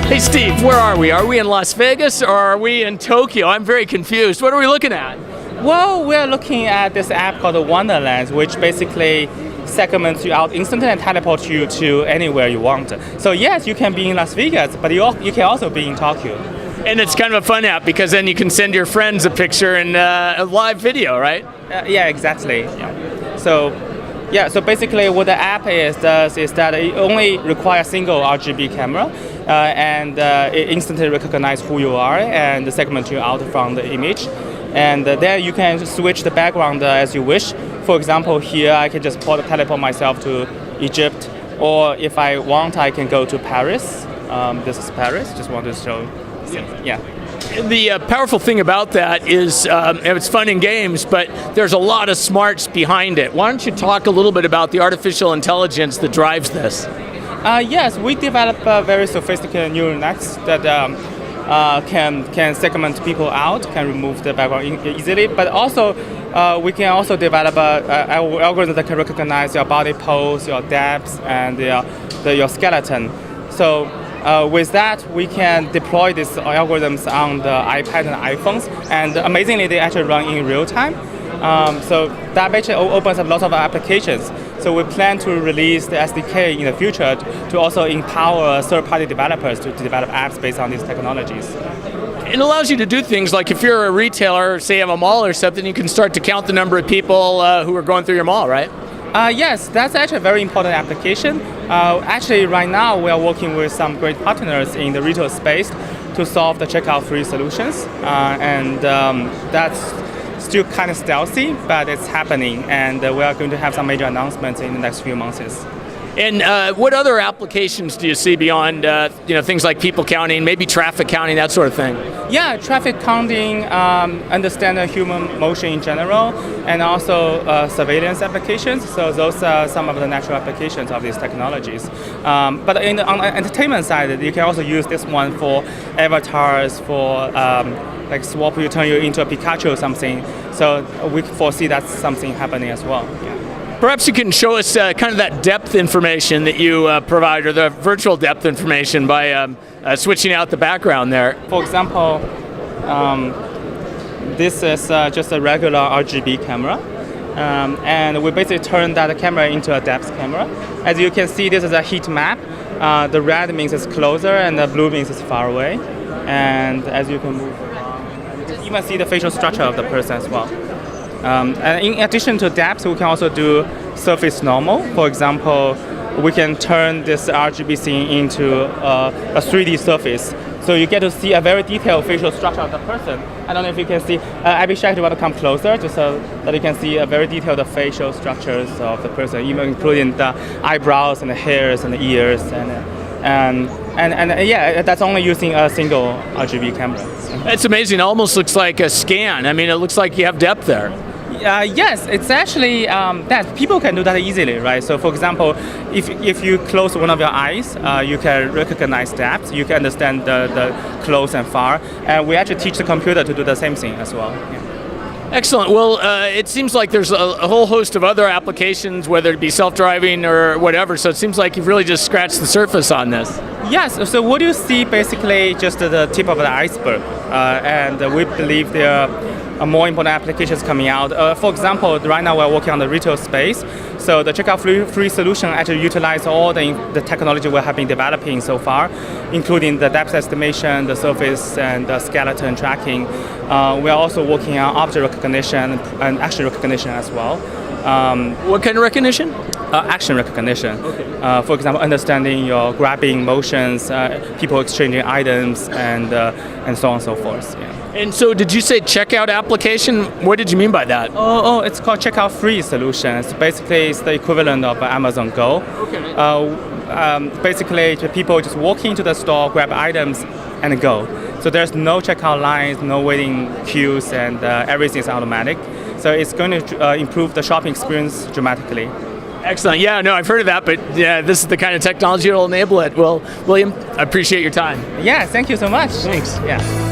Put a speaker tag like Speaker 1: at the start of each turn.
Speaker 1: Hey Steve, where are we? Are we in Las Vegas or are we in Tokyo? I'm very confused. What are we looking at?
Speaker 2: Well, we're looking at this app called Wonderland, which basically segments you out instantly and teleports you to anywhere you want. So yes, you can be in Las Vegas, but you can also be in Tokyo.
Speaker 1: And it's kind of a fun app because then you can send your friends a picture and a live video, right?
Speaker 2: Yeah, exactly. So basically what the app does is that it only requires a single RGB camera and it instantly recognizes who you are and segment you out from the image. And then you can switch the background as you wish. For example, here I can just teleport myself to Egypt, or if I want, I can go to Paris. This is Paris, just want to show. Yeah.
Speaker 1: The powerful thing about that is it's fun in games, but there's a lot of smarts behind it. Why don't you talk a little bit about the artificial intelligence that drives this?
Speaker 2: Yes, we develop very sophisticated neural nets that can segment people out, can remove the background easily, but also we can also develop an algorithm that can recognize your body pose, your depth, and your skeleton. So with that, we can deploy these algorithms on the iPad and iPhones, and amazingly, they actually run in real time. So that actually opens up lots of applications. So we plan to release the SDK in the future to also empower third-party developers to develop apps based on these technologies.
Speaker 1: It allows you to do things like if you're a retailer, say of a mall or something, you can start to count the number of people who are going through your mall, right?
Speaker 2: Yes, that's actually a very important application. Actually, right now we are working with some great partners in the retail space to solve the checkout-free solutions, and that's still kind of stealthy, but it's happening, and we are going to have some major announcements in the next few months.
Speaker 1: And what other applications do you see beyond things like people counting, maybe traffic counting, that sort of thing?
Speaker 2: Yeah, traffic counting, understand the human motion in general, and also surveillance applications. So those are some of the natural applications of these technologies. But on the entertainment side, you can also use this one for avatars, for like swap you, turn you into a Pikachu or something. So we foresee that's something happening as well. Yeah.
Speaker 1: Perhaps you can show us kind of that depth information that you provide, or the virtual depth information by switching out the background there.
Speaker 2: For example, this is just a regular RGB camera. And we basically turn that camera into a depth camera. As you can see, this is a heat map. The red means it's closer and the blue means it's far away. And as you can move around, you can even see the facial structure of the person as well. And in addition to depth, we can also do surface normal. For example, we can turn this RGB scene into a 3D surface. So you get to see a very detailed facial structure of the person. I don't know if you can see. Abhishek, do you want to come closer just so that you can see a very detailed facial structures of the person, even including the eyebrows and the hairs and the ears. And yeah, that's only using a single RGB camera.
Speaker 1: It's amazing. It almost looks like a scan. I mean, it looks like you have depth there.
Speaker 2: Yes, it's actually that people can do that easily, right? So, for example, if you close one of your eyes, you can recognize depth. You can understand the close and far, and we actually teach the computer to do the same thing as well. Yeah.
Speaker 1: Excellent. Well, it seems like there's a whole host of other applications, whether it be self-driving or whatever. So it seems like you've really just scratched the surface on this.
Speaker 2: Yes. So what you see basically just the tip of the iceberg, and we believe there are more important applications coming out. For example, right now we're working on the retail space. So the checkout-free solution actually utilizes all the technology we have been developing so far, including the depth estimation, the surface, and the skeleton tracking. We are also working on object recognition and action recognition as well.
Speaker 1: What kind of recognition?
Speaker 2: Action recognition.
Speaker 1: Okay.
Speaker 2: For example, understanding your grabbing motions, people exchanging items, and so on and so forth. Yeah.
Speaker 1: And so did you say checkout application? What did you mean by that?
Speaker 2: Oh, it's called checkout-free solutions. Basically, it's the equivalent of Amazon Go.
Speaker 1: Okay.
Speaker 2: Basically, people just walk into the store, grab items, and go. So there's no checkout lines, no waiting queues, and everything is automatic. So it's going to improve the shopping experience dramatically.
Speaker 1: Excellent. Yeah, no, I've heard of that, but yeah, this is the kind of technology that will enable it. Well, William, I appreciate your time.
Speaker 2: Yeah, thank you so much.
Speaker 1: Thanks.
Speaker 2: Yeah.